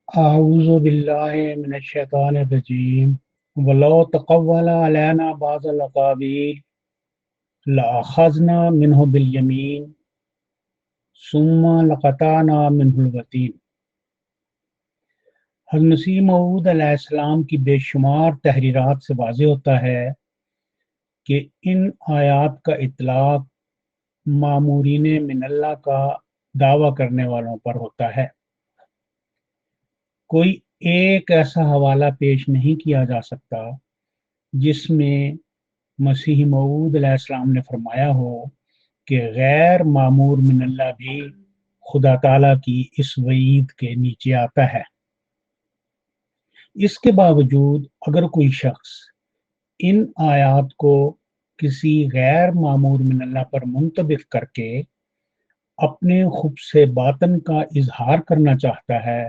أعوذ بالله من الشيطان الرجيم ولو تقول علينا بعض الأقاويل لأخذنا منه باليمين ثم لقطعنا منه الوتين۔ حضرت مسیح موعود علیہ السلام کی بے شمار تحریرات سے واضح ہوتا ہے کہ ان آیات کا اطلاق مامورین من اللہ کا دعویٰ کرنے والوں پر ہوتا ہے۔ کوئی ایک ایسا حوالہ پیش نہیں کیا جا سکتا جس میں مسیح موعود علیہ السلام نے فرمایا ہو کہ غیر معمور من اللہ بھی خدا تعالیٰ کی اس وعید کے نیچے آتا ہے۔ اس کے باوجود اگر کوئی شخص ان آیات کو کسی غیر معمور من اللہ پر منطبق کر کے اپنے خبث باطن کا اظہار کرنا چاہتا ہے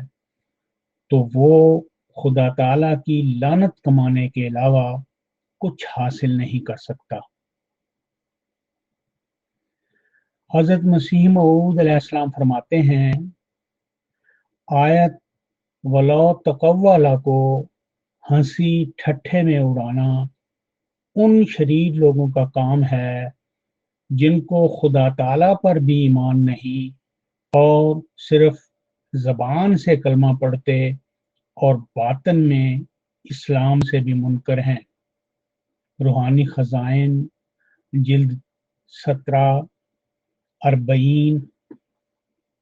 تو وہ خدا تعالیٰ کی لعنت کمانے کے علاوہ کچھ حاصل نہیں کر سکتا۔ حضرت مسیح موعود علیہ السلام فرماتے ہیں، آیت ولو تقولا کو ہنسی ٹھٹھے میں اڑانا ان شریر لوگوں کا کام ہے جن کو خدا تعالیٰ پر بھی ایمان نہیں اور صرف زبان سے کلمہ پڑھتے اور باطن میں اسلام سے بھی منکر ہیں۔ روحانی خزائن جلد 17 40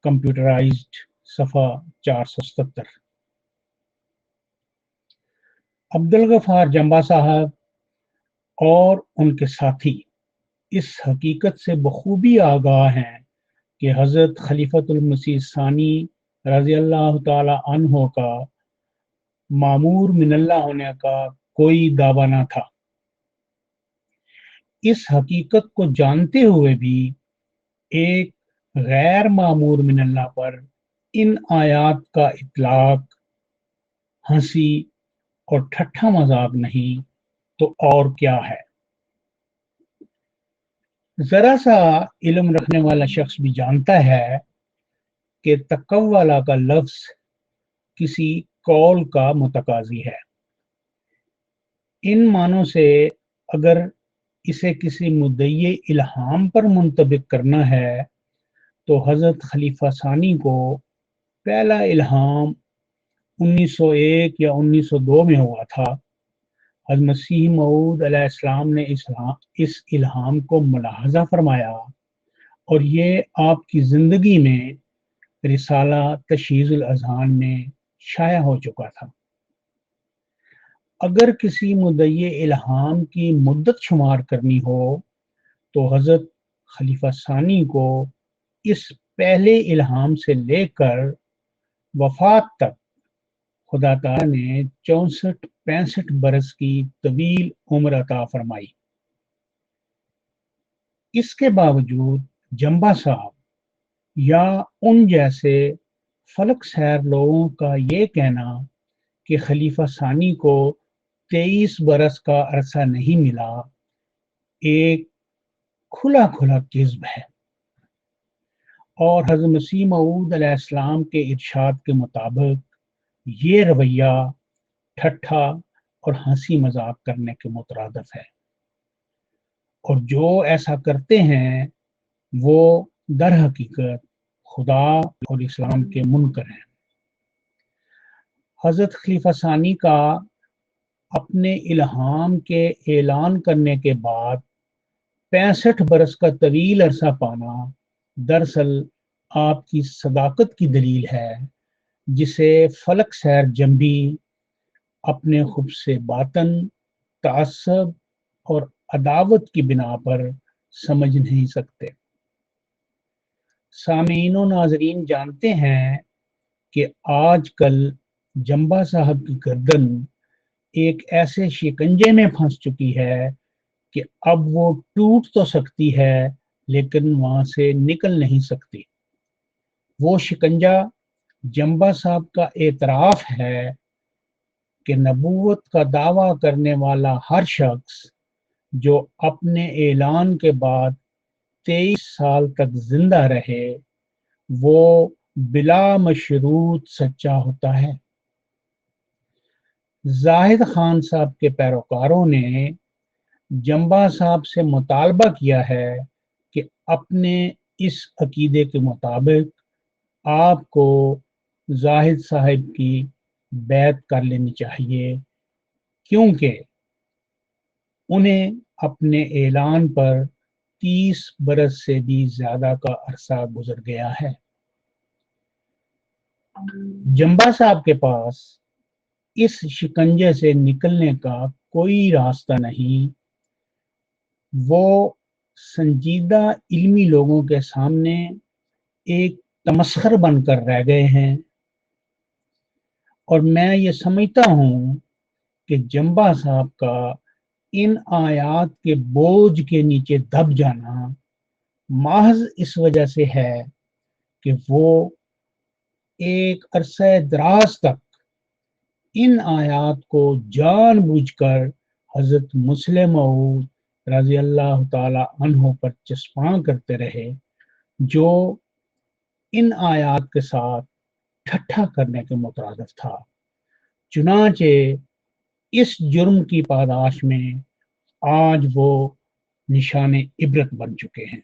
کمپیوٹرائزڈ صفحہ 477۔ عبدالغفار جمبا صاحب اور ان کے ساتھی اس حقیقت سے بخوبی آگاہ ہیں کہ حضرت خلیفۃ المسیح ثانی رضی اللہ تعالی عنہ کا معمور من اللہ ہونے کا کوئی دعویٰ نہ تھا۔ اس حقیقت کو جانتے ہوئے بھی ایک غیر معمور من اللہ پر ان آیات کا اطلاق ہنسی اور ٹھٹھا مذاق نہیں تو اور کیا ہے۔ ذرا سا علم رکھنے والا شخص بھی جانتا ہے کہ تقولا کا لفظ کسی قول کا متقاضی ہے۔ ان معنوں سے اگر اسے کسی مدعی الہام پر منطبق کرنا ہے تو حضرت خلیفہ ثانی کو پہلا الہام 1901 یا 1902 میں ہوا تھا۔ حضرت مسیح موعود علیہ السلام نے اس الہام کو ملاحظہ فرمایا اور یہ آپ کی زندگی میں رسالہ تشہیز الاذہان میں شائع ہو چکا تھا۔ اگر کسی مدعی الہام کی مدت شمار کرنی ہو تو حضرت خلیفہ ثانی کو اس پہلے الہام سے لے کر وفات تک خدا تعالیٰ نے 64-65 برس کی طویل عمر عطا فرمائی۔ اس کے باوجود جمبا صاحب یا ان جیسے فلک سیر لوگوں کا یہ کہنا کہ خلیفہ ثانی کو 23 برس کا عرصہ نہیں ملا ایک کھلا کھلا کذب ہے، اور حضرت مسیح موعود علیہ السلام کے ارشاد کے مطابق یہ رویہ ٹھٹھا اور ہنسی مذاق کرنے کے مترادف ہے، اور جو ایسا کرتے ہیں وہ در حقیقت خدا اور اسلام کے منکر ہیں۔ حضرت خلیفہ ثانی کا اپنے الہام کے اعلان کرنے کے بعد 65 برس کا طویل عرصہ پانا دراصل آپ کی صداقت کی دلیل ہے، جسے فلک سیر جنبی اپنے خبث باطن، تعصب اور عداوت کی بنا پر سمجھ نہیں سکتے۔ سامعین و ناظرین جانتے ہیں کہ آج کل جمبا صاحب کی گردن ایک ایسے شکنجے میں پھنس چکی ہے کہ اب وہ ٹوٹ تو سکتی ہے لیکن وہاں سے نکل نہیں سکتی۔ وہ شکنجہ جمبا صاحب کا اعتراف ہے کہ نبوت کا دعویٰ کرنے والا ہر شخص جو اپنے اعلان کے بعد 23 سال تک زندہ رہے وہ بلا مشروط سچا ہوتا ہے۔ زاہد خان صاحب کے پیروکاروں نے جمبا صاحب سے مطالبہ کیا ہے کہ اپنے اس عقیدے کے مطابق آپ کو زاہد صاحب کی بیعت کر لینی چاہیے، کیونکہ انہیں اپنے اعلان پر 30 برس سے بھی زیادہ کا عرصہ گزر گیا ہے۔ جمبا صاحب کے پاس اس شکنجے سے نکلنے کا کوئی راستہ نہیں، وہ سنجیدہ علمی لوگوں کے سامنے ایک تمسخر بن کر رہ گئے ہیں، اور میں یہ سمجھتا ہوں کہ جمبا صاحب کا ان آیات کے بوجھ کے نیچے دب جانا محض اس وجہ سے ہے کہ وہ ایک عرصہ دراز تک ان آیات کو جان بوجھ کر حضرت مسلم موعود رضی اللہ تعالی عنہ پر چسپاں کرتے رہے، جو ان آیات کے ساتھ ٹھٹھا کرنے کے مترادف تھا۔ چنانچہ اس جرم کی پاداش میں آج وہ نشان عبرت بن چکے ہیں۔